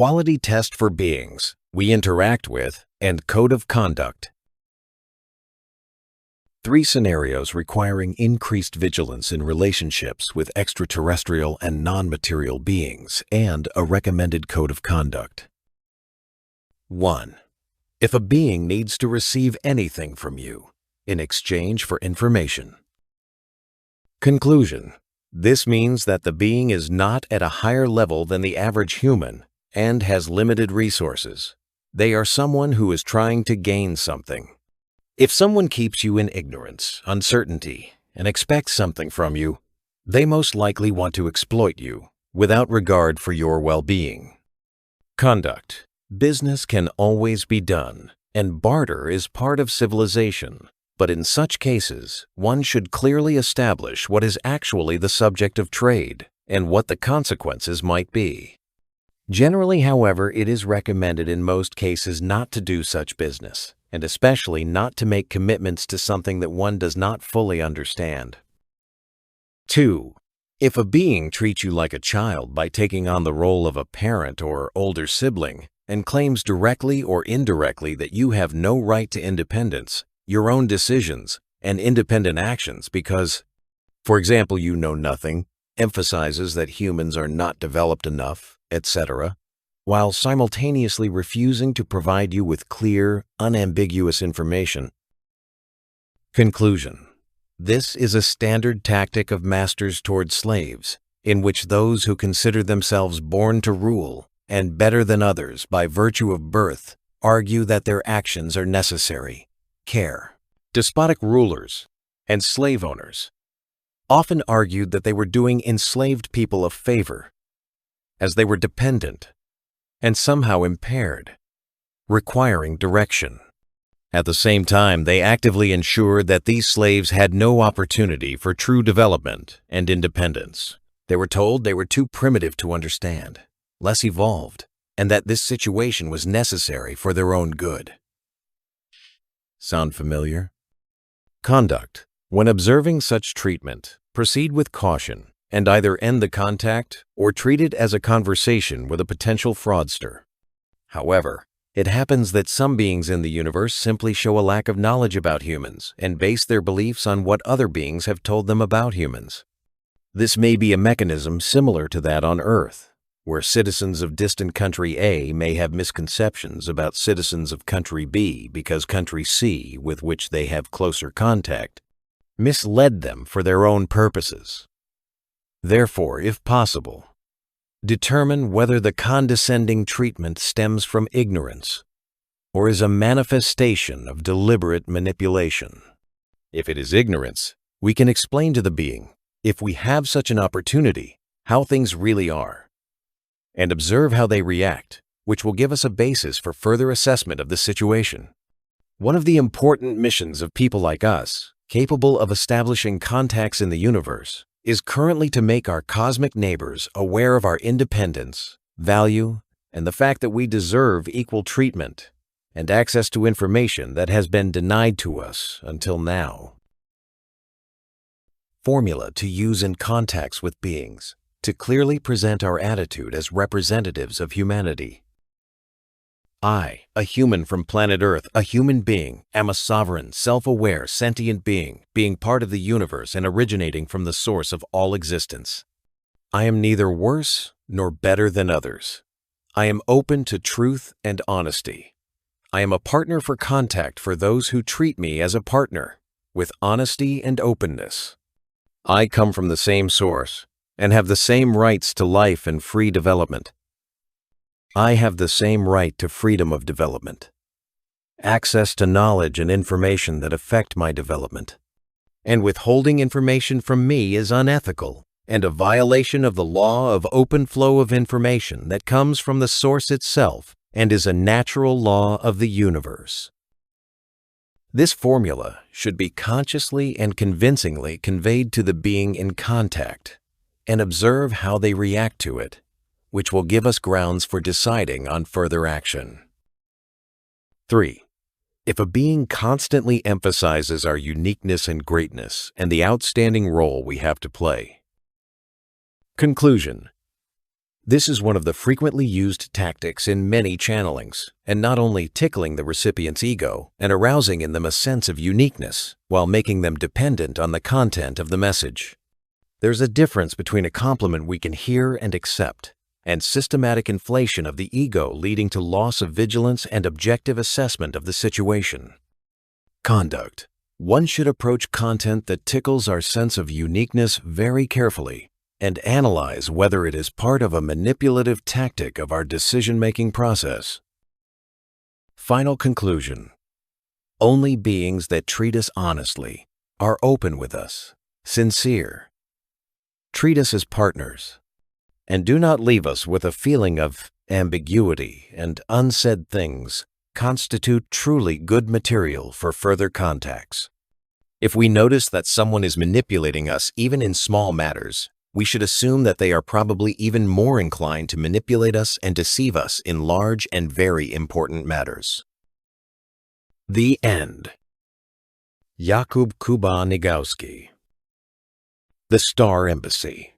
quality test for beings we interact with, and code of conduct. 3 scenarios requiring increased vigilance in relationships with extraterrestrial and non-material beings, and a recommended code of conduct. 1. If a being needs to receive anything from you in exchange for information. Conclusion. This means that the being is not at a higher level than the average human and has limited resources. They are someone who is trying to gain something. If someone keeps you in ignorance, uncertainty, and expects something from you, they most likely want to exploit you without regard for your well-being. Conduct. Business can always be done, and barter is part of civilization. But in such cases, one should clearly establish what is actually the subject of trade and what the consequences might be. Generally, however, it is recommended in most cases not to do such business, and especially not to make commitments to something that one does not fully understand. 2. If a being treats you like a child by taking on the role of a parent or older sibling and claims directly or indirectly that you have no right to independence, your own decisions, and independent actions because, for example, you know nothing, emphasizes that humans are not developed enough, etc., while simultaneously refusing to provide you with clear, unambiguous information. Conclusion. This is a standard tactic of masters toward slaves, in which those who consider themselves born to rule and better than others by virtue of birth argue that their actions are necessary. Care. Despotic rulers and slave owners often argued that they were doing enslaved people a favor, as they were dependent and somehow impaired, requiring direction. At the same time, they actively ensured that these slaves had no opportunity for true development and independence. They were told they were too primitive to understand, less evolved, and that this situation was necessary for their own good. Sound familiar? Conduct. When observing such treatment, proceed with caution and either end the contact or treat it as a conversation with a potential fraudster. However, it happens that some beings in the universe simply show a lack of knowledge about humans and base their beliefs on what other beings have told them about humans. This may be a mechanism similar to that on Earth, where citizens of distant country A may have misconceptions about citizens of country B because country C, with which they have closer contact, misled them for their own purposes. Therefore, if possible, determine whether the condescending treatment stems from ignorance or is a manifestation of deliberate manipulation. If it is ignorance, we can explain to the being, if we have such an opportunity, how things really are, and observe how they react, which will give us a basis for further assessment of the situation. One of the important missions of people like us, capable of establishing contacts in the universe, is currently to make our cosmic neighbors aware of our independence, value, and the fact that we deserve equal treatment and access to information that has been denied to us until now. Formula to use in contacts with beings to clearly present our attitude as representatives of humanity. I, a human from planet Earth, a human being, am a sovereign, self-aware, sentient being part of the universe and originating from the source of all existence. I am neither worse nor better than others. I am open to truth and honesty. I am a partner for contact for those who treat me as a partner, with honesty and openness. I come from the same source and have the same rights to life and free development. I have the same right to freedom of development, access to knowledge and information that affect my development, and withholding information from me is unethical and a violation of the law of open flow of information that comes from the source itself and is a natural law of the universe. This formula should be consciously and convincingly conveyed to the being in contact, and observe how they react to it, which will give us grounds for deciding on further action. 3. If a being constantly emphasizes our uniqueness and greatness and the outstanding role we have to play. Conclusion. This is one of the frequently used tactics in many channelings, and not only tickling the recipient's ego and arousing in them a sense of uniqueness while making them dependent on the content of the message. There's a difference between a compliment we can hear and accept, and systematic inflation of the ego leading to loss of vigilance and objective assessment of the situation. Conduct. One should approach content that tickles our sense of uniqueness very carefully and analyze whether it is part of a manipulative tactic of our decision-making process. Final conclusion. Only beings that treat us honestly, are open with us, sincere, treat us as partners, and do not leave us with a feeling of ambiguity and unsaid things constitute truly good material for further contacts. If we notice that someone is manipulating us even in small matters, we should assume that they are probably even more inclined to manipulate us and deceive us in large and very important matters. The end. Jakub Kuba Nagowski. The Star Embassy.